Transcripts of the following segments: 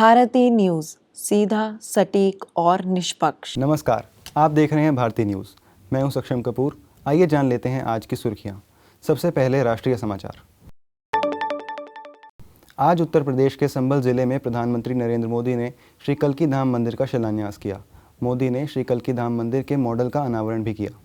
Bharti news, सीधा, सटीक और निष्पक्ष। नमस्कार, आप देख रहे हैं भारती न्यूज़। मैं हूं सक्षम कपूर। आइए जान लेते हैं आज की सुर्खियां। सबसे पहले राष्ट्रीय समाचार। आज उत्तर प्रदेश के संभल जिले में प्रधानमंत्री नरेंद्र मोदी ने श्री कल्की धाम मंदिर का शिलान्यास किया। मोदी ने श्री कल्की धाम मंदिर के मॉडल का अनावरण भी किया।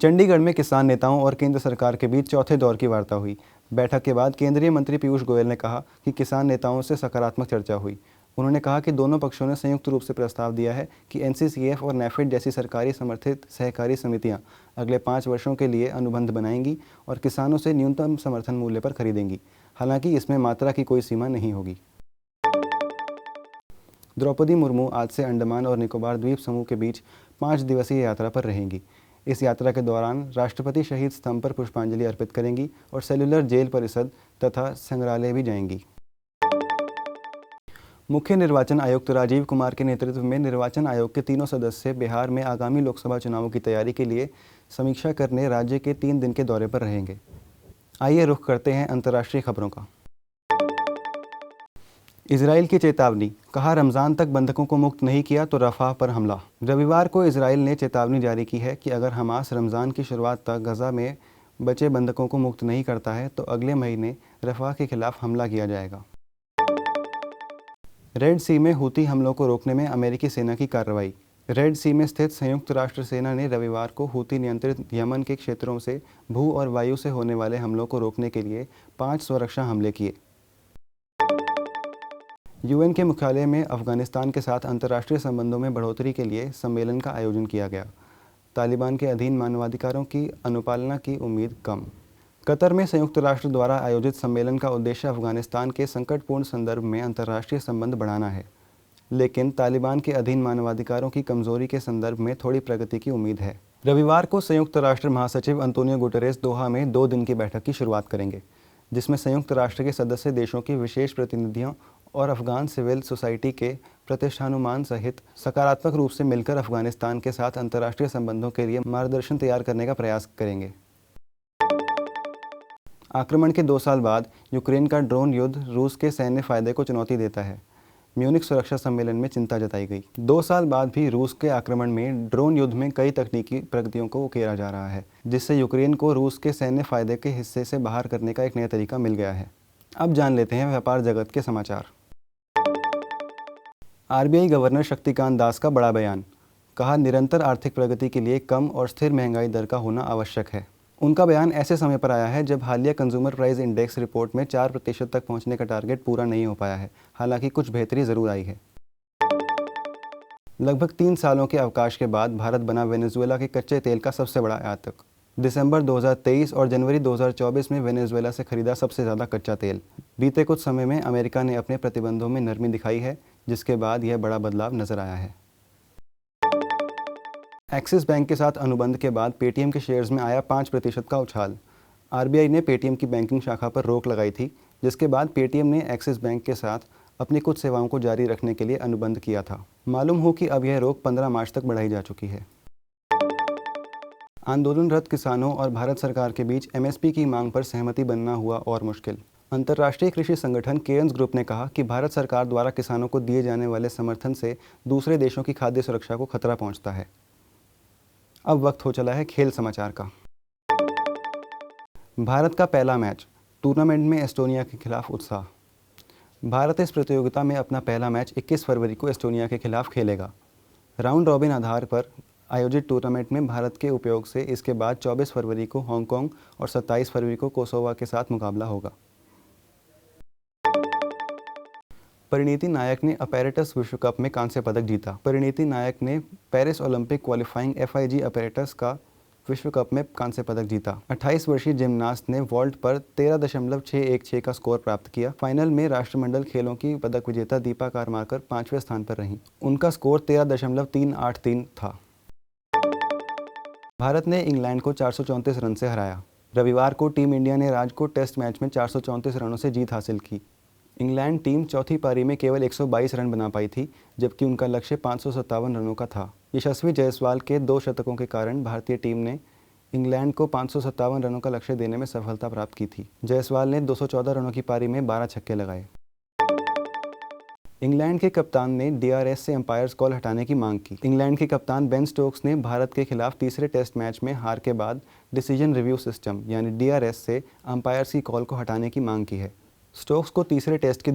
चंडीगढ़ में किसान नेताओं और केंद्र सरकार के बीच चौथे दौर की वार्ता हुई। बैठक के बाद केंद्रीय मंत्री पीयूष गोयल ने कहा कि किसान नेताओं से सकारात्मक चर्चा हुई। उन्होंने कहा कि दोनों पक्षों ने संयुक्त रूप से प्रस्ताव दिया है कि एनसीसीएफ और नेफेड जैसी सरकारी समर्थित सहकारी समितियां अगले 5 वर्षों के लिए अनुबंध बनाएंगी और किसानों से न्यूनतम समर्थन मूल्य पर खरीदेंगी। हालांकि इसमें मात्रा की कोई सीमा नहीं होगी। द्रौपदी मुर्मू आज से अंडमान और निकोबार द्वीप समूह के बीच 5 दिवसीय यात्रा पर रहेंगी। इस यात्रा के दौरान राष्ट्रपति शहीद स्तंभ पर पुष्पांजलि अर्पित करेंगी और सेलुलर जेल परिषद तथा संग्रहालय भी जाएंगी। मुख्य निर्वाचन आयुक्त राजीव कुमार के नेतृत्व में निर्वाचन आयोग के तीनों सदस्य बिहार में आगामी लोकसभा चुनावों की तैयारी के लिए समीक्षा करने राज्य के 3 दिन के दौरे पर रहेंगे। आइए रुख करते हैं अंतर्राष्ट्रीय खबरों का। इजराइल की चेतावनी, कहा रमज़ान तक बंधकों को मुक्त नहीं किया तो रफ़ाह पर हमला। रविवार को इजराइल ने चेतावनी जारी की है कि अगर हमास रमज़ान की शुरुआत तक गज़ा में बचे बंधकों को मुक्त नहीं करता है तो अगले महीने रफ़ाह के खिलाफ हमला किया जाएगा। रेड सी में हूती हमलों को रोकने में अमेरिकी सेना की कार्रवाई। रेड सी में स्थित संयुक्त राष्ट्र सेना ने रविवार को हूती नियंत्रित यमन के क्षेत्रों से भू और वायु से होने वाले हमलों को रोकने के लिए 5 स्वरक्षा हमले किए। यूएन के मुख्यालय में अफगानिस्तान के साथ अंतर्राष्ट्रीय संबंधों में बढ़ोतरी के लिए सम्मेलन का आयोजन किया गया। तालिबान के अधीन मानवाधिकारों की अनुपालना की उम्मीद कम। कतर में संयुक्त राष्ट्र द्वारा आयोजित सम्मेलन का उद्देश्य अफगानिस्तान के संकटपूर्ण संदर्भ में अंतर्राष्ट्रीय संबंध बढ़ाना है, लेकिन तालिबान के अधीन मानवाधिकारों की कमजोरी के संदर्भ में थोड़ी प्रगति की उम्मीद है। रविवार को संयुक्त राष्ट्र महासचिव अंतोनियो गुटेरेस दोहा में 2 दिन की बैठक की शुरुआत करेंगे, जिसमें संयुक्त राष्ट्र के सदस्य देशों की विशेष प्रतिनिधियों और अफगान सिविल सोसाइटी के प्रतिष्ठानुमान सहित सकारात्मक रूप से मिलकर अफगानिस्तान के साथ अंतर्राष्ट्रीय संबंधों के लिए मार्गदर्शन तैयार करने का प्रयास करेंगे। आक्रमण के 2 साल बाद यूक्रेन का ड्रोन युद्ध रूस के सैन्य फायदे को चुनौती देता है। म्यूनिख सुरक्षा सम्मेलन में चिंता जताई गई। 2 साल बाद भी रूस के आक्रमण में ड्रोन युद्ध में कई तकनीकी प्रगतियों को उकेरा जा रहा है, जिससे यूक्रेन को रूस के सैन्य फायदे के हिस्से से बाहर करने का एक नया तरीका मिल गया है। अब जान लेते हैं व्यापार जगत के समाचार। आरबीआई गवर्नर शक्तिकांत दास का बड़ा बयान, कहा निरंतर आर्थिक प्रगति के लिए कम और स्थिर महंगाई दर का होना आवश्यक है। उनका बयान ऐसे समय पर आया है जब हालिया कंज्यूमर प्राइस इंडेक्स रिपोर्ट में 4% तक पहुंचने का टारगेट पूरा नहीं हो पाया है। हालांकि कुछ बेहतरी जरूर आई है। लगभग 3 सालों के अवकाश के बाद भारत बना वेनेजुएला के कच्चे तेल का सबसे बड़ा आयातक। दिसंबर 2023 और जनवरी 2024 में वेनेजुएला से खरीदा सबसे ज़्यादा कच्चा तेल। बीते कुछ समय में अमेरिका ने अपने प्रतिबंधों में नरमी दिखाई है, जिसके बाद यह बड़ा बदलाव नजर आया है। एक्सिस बैंक के साथ अनुबंध के बाद पेटीएम के शेयर्स में आया 5% का उछाल। आरबीआई ने पेटीएम की बैंकिंग शाखा पर रोक लगाई थी, जिसके बाद पेटीएम ने एक्सिस बैंक के साथ अपनी कुछ सेवाओं को जारी रखने के लिए अनुबंध किया था। मालूम हो कि अब यह रोक 15 मार्च तक बढ़ाई जा चुकी है। आंदोलनरत किसानों और भारत सरकार के बीच एमएसपी की मांग पर सहमति बनना हुआ और मुश्किल। अंतर्राष्ट्रीय कृषि संगठन केयर्न्स ग्रुप ने कहा कि भारत सरकार द्वारा किसानों को दिए जाने वाले समर्थन से दूसरे देशों की खाद्य सुरक्षा को खतरा पहुंचता है। अब वक्त हो चला है खेल समाचार का। भारत का पहला मैच, टूर्नामेंट में एस्टोनिया के खिलाफ उत्साह। भारत इस प्रतियोगिता में अपना पहला मैच 21 फरवरी को एस्टोनिया के खिलाफ खेलेगा। राउंड रॉबिन आधार पर आयोजित टूर्नामेंट में भारत के उपयोग से इसके बाद 24 फरवरी को हांगकांग और 27 फरवरी को कोसोवा के साथ मुकाबला होगा। परिणीति नायक ने अपैरेटस विश्व कप में कांस्य पदक जीता। परिणीति नायक ने Paris Olympic qualifying FIG apparatus का विश्व कप में कांस्य पदक जीता। 28 वर्षीय जिमनास्ट ने वॉल्ट पर 13.616 का स्कोर प्राप्त किया। फाइनल में राष्ट्रमंडल खेलों की पदक विजेता दीपा कारमाकर 5वें स्थान पर रहीं। उनका स्कोर 13.383 था। भारत ने इंग्लैंड को 434 रन से हराया। रविवार को टीम इंडिया ने राजकोट टेस्ट मैच में 434 रनों से जीत हासिल की। इंग्लैंड टीम चौथी पारी में केवल 122 रन बना पाई थी, जबकि उनका लक्ष्य 557 रनों का था। यशस्वी जायसवाल के 2 शतकों के कारण भारतीय टीम ने इंग्लैंड को 557 रनों का लक्ष्य देने में सफलता प्राप्त की थी। जायसवाल ने 214 रनों की पारी में 12 छक्के लगाए। इंग्लैंड के कप्तान ने डीआरएस से अंपायर्स कॉल हटाने की मांग की। इंग्लैंड के कप्तान बेन स्टोक्स ने भारत के खिलाफ तीसरे टेस्ट मैच में हार के बाद डिसीजन रिव्यू सिस्टम यानी डीआरएस से अंपायर्स की कॉल को हटाने की मांग की है। स्टोक्स को तीसरे टेस्ट की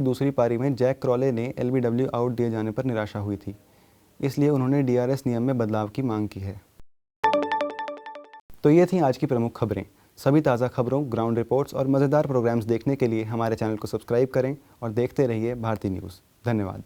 दूसरी पारी में जैक क्रॉले ने एलबीडब्ल्यू आउट दिए जाने पर निराशा हुई थी, इसलिए उन्होंने डीआरएस नियम में बदलाव की मांग की है। तो ये थी आज की प्रमुख खबरें। सभी ताज़ा खबरों, ग्राउंड रिपोर्ट्स और मज़ेदार प्रोग्राम्स देखने के लिए हमारे चैनल को सब्सक्राइब करें और देखते रहिए भारती न्यूज़। धन्यवाद।